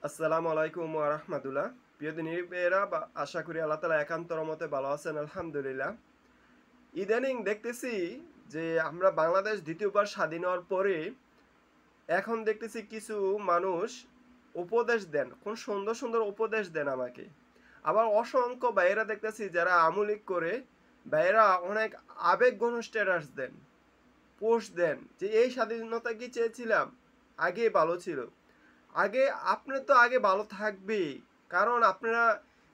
আসসালামু আলাইকুম ওয়া রাহমাতুল্লাহ। প্রিয় দিনী ভাইয়েরা, আশা করি আল্লাহ তাআলা একান্ত রহমতে ভালো আছেন আলহামদুলিল্লাহ। ইদানিং দেখতেছি যে আমরা বাংলাদেশ দ্বিতীয়বার স্বাধীন হওয়ার পরে এখন দেখতেছি কিছু মানুষ উপদেশ দেন। কোন সুন্দর, সুন্দর উপদেশ দেন আমাকে। আবার অসংখ্য ভাইয়েরা দেখতেছি যারা আমলিক করে ভাইয়েরা অনেক আবেগঘন স্ট্যাটাস দেন, পোস্ট দেন যে এই স্বাধীনতা কি চেয়েছিলাম? আগেই ভালো ছিল। আগে আপনি তো আগে ভালো থাকবেই, কারণ আপনারা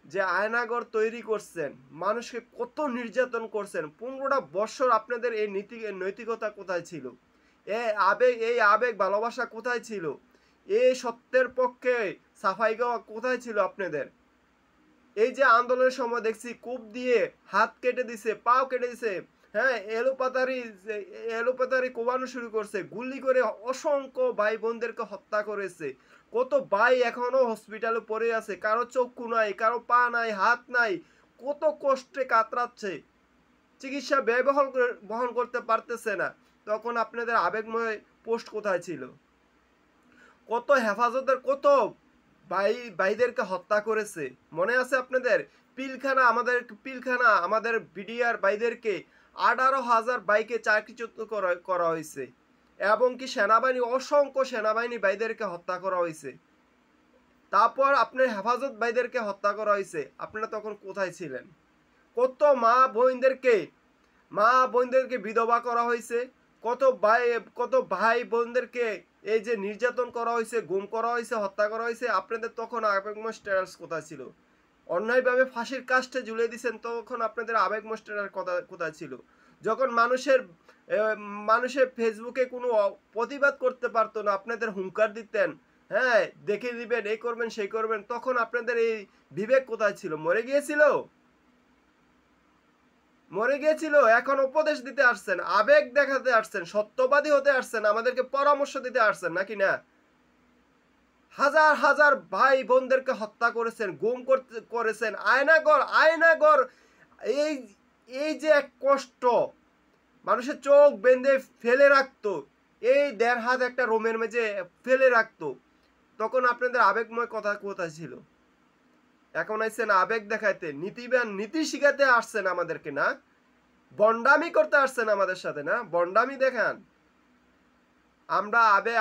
যে আয়নাঘর তৈরি করছেন, মানুষকে কত নির্যাতন করছেন, 15টা বছর আপনাদের এই নৈতিকতা কোথায় ছিল? এই আবেগ ভালোবাসা কোথায় ছিল? এই সত্যের পক্ষে সাফাই গাওয়া কোথায় ছিল আপনাদের? এই যে আন্দোলনের সময় দেখছি কূপ দিয়ে হাত কেটে দিছে, পাও কেটে দিছে, হ্যাঁ, এলোপাতারি কোবানো শুরু করছে, গুলি করে অসংখ্য ভাই বোনদেরকে হত্যা করেছে। কত ভাই এখনো হসপিটালে পড়ে আছে, কারো চক্ষু নাই, কারো পা নাই, হাত নাই, কত কষ্টে কাতরাচ্ছে, চিকিৎসা ব্যয়বহুল বহন করতে পারতেছে না। তখন আপনাদের আবেগময় পোস্ট কোথায় ছিল? কত হেফাজতের কত ভাইদেরকে হত্যা করেছে, মনে আছে আপনাদের? আমাদের বিডিআর ভাইদেরকে 18,000 বাইকে চাকরিচ্যুত করা হয়েছে, এবং কি সেনাবাহিনী, অসংখ্য সেনাবাহিনী ভাইদেরকে হত্যা করা হয়েছে। তারপর আপনার হেফাজত ভাইদেরকে হত্যা করা হয়েছে, আপনারা তখন কোথায় ছিলেন? কত মা বোনদেরকে বিধবা করা হয়েছে, কত ভাই বোনদেরকে এই যে নির্যাতন করা হয়েছে, গুম করা হয়েছে, হত্যা করা হয়েছে। আপনাদের তখন আবেগময় স্ট্যাটাস কোথায় ছিল? অন্যায়ভাবে ফাঁসির কাস্টে ঝুলিয়ে দিয়েছেন, তখন আপনাদের আবেগময় স্ট্যাটাস কোথায় ছিল? যখন মানুষের ফেসবুকে কোনো প্রতিবাদ করতে পারতো না, আপনাদের হুঙ্কার দিতেন, হ্যাঁ, দেখে দিবেন, এই করবেন সেই করবেন, তখন আপনাদের এই বিবেক কোথায় ছিল? মরে গিয়েছিল। এখন উপদেশ দিতে আসছেন, আবেগ দেখাতে আসছেন, সত্যবাদী হতে আসছেন, আমাদেরকে পরামর্শ দিতে আসছেন নাকি না? হাজার হাজার ভাই বোনদেরকে হত্যা করেছেন, করেছেন, আয়নাগর। এই এই যে এক কষ্ট, মানুষের চোখ বেঁধে ফেলে রাখতো, এই 1.5 হাত একটা রোমের মেঝে ফেলে রাখতো, তখন আপনাদের আবেগময় কথা কোথায় ছিল? এখন আইছেন আবেগ দেখাইতে, নীতি শিখাতে আসছেন আমাদেরকে না? বন্ডামি করতে আসছেন আমাদের সাথে না? বন্ডামি দেখান।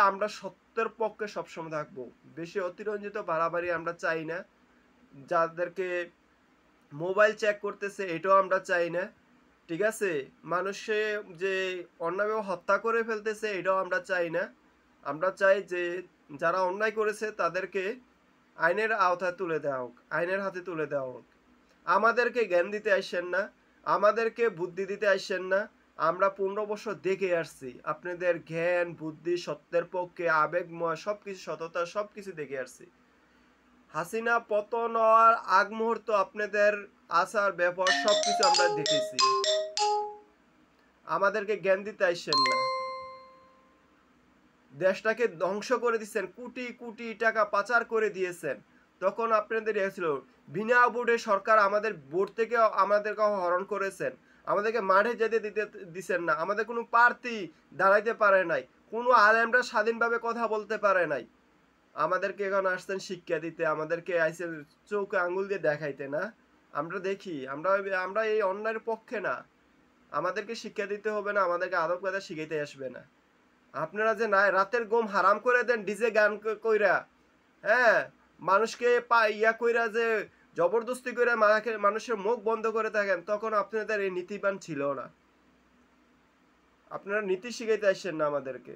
আমরা সত্যের পক্ষে সবসময় থাকবো। বেশি অতিরঞ্জিত বাড়াবাড়ি আমরা চাই না। যাদেরকে মোবাইল চেক করতেছে এটাও আমরা চাই না। ঠিক আছে? মানুষে যে অন্যায়ভাবে হত্যা করে ফেলতেছে এটাও আমরা চাই না। আমরা চাই যে যারা অন্যায় করেছে তাদেরকে আইনের আওতায় তুলে দেওয়া হোক, আইনের হাতে তুলে দেওয়া হোক। আমাদেরকে জ্ঞান দিতে আসছেন না, আমাদেরকে বুদ্ধি দিতে আসছেন না। আমরা 15 বছর দেখে আসছি আপনাদের জ্ঞান বুদ্ধি, সত্যের পক্ষে আবেগময় সবকিছু, সততা সবকিছু দেখে আসছি। হাসিনা পতন হওয়ার আগ মুহূর্ত আপনাদের আচার ব্যবহার সবকিছু আমরা দেখেছি। আমাদেরকে জ্ঞান দিতে আসছেন না। দেশটাকে ধ্বংস করে দিচ্ছেন, কোটি কোটি টাকা পাচার করে দিয়েছেন। তখন আপনাদের ছিল বিনা ভোটে সরকার, আমাদের ভোট থেকে আমাদেরকে হরণ করেছেন, আমাদেরকে মাঠে যেতে দিচ্ছেন না, আমাদের কোনো প্রার্থী দাঁড়াইতে পারে নাই, কোনো আলেমরা স্বাধীনভাবে কথা বলতে পারে নাই। আমাদেরকে এখন আসছেন শিক্ষা দিতে, আমাদেরকে আইসে চৌকে আঙ্গুল দিয়ে দেখাইতে না? আমরা দেখি, আমরা এই অন্যায়ের পক্ষে না। আমাদেরকে শিক্ষা দিতে হবে না, আমাদেরকে আদব কায়দা শিখাইতে আসবে না। আপনারা যে না রাতের ঘুম হারাম করে দেন ডিজে গান কইরা, হ্যাঁ, মানুষকে ইয়া কইরা যে জবরদস্তি করে মানুষের মুখ বন্ধ করে থাকেন, তখন আপনাদের এই নীতিবান ছিল না। আপনারা নীতি শিখাইতে আসছেন না আমাদেরকে।